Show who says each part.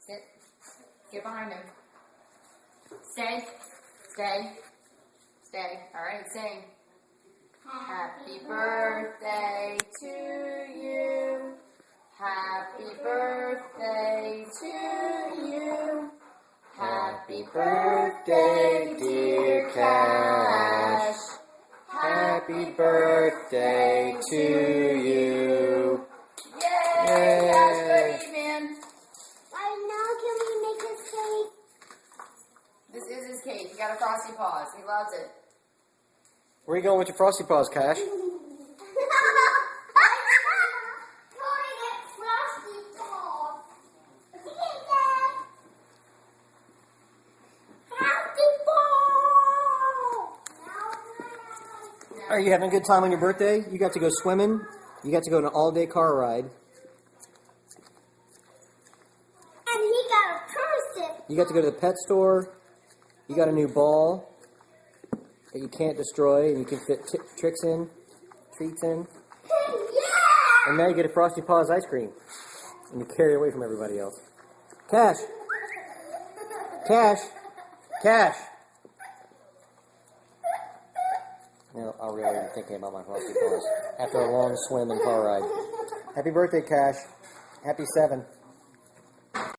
Speaker 1: Sit. Get behind him. Stay. Stay. Stay. Alright, sing. Happy birthday to you. Happy birthday to you. Happy birthday, dear Cash. Happy birthday to you. Yay! Cash, good evening.
Speaker 2: Right now, can we make a cake?
Speaker 1: This is his cake. He got a Frosty Paws. He loves it.
Speaker 3: Where are you going with your Frosty Paws, Cash? Are you having a good time on your birthday? You got to go swimming. You got to go on an all-day car ride.
Speaker 2: And he got a person.
Speaker 3: You got to go to the pet store. You got a new ball that you can't destroy and you can fit treats in.
Speaker 2: Yeah!
Speaker 3: And now you get a Frosty Paws ice cream. And you carry it away from everybody else. Cash! Cash! Cash! Now, I'll really be thinking about my Frosty Paws after a long swim and car ride. Happy birthday, Cash. Happy 7.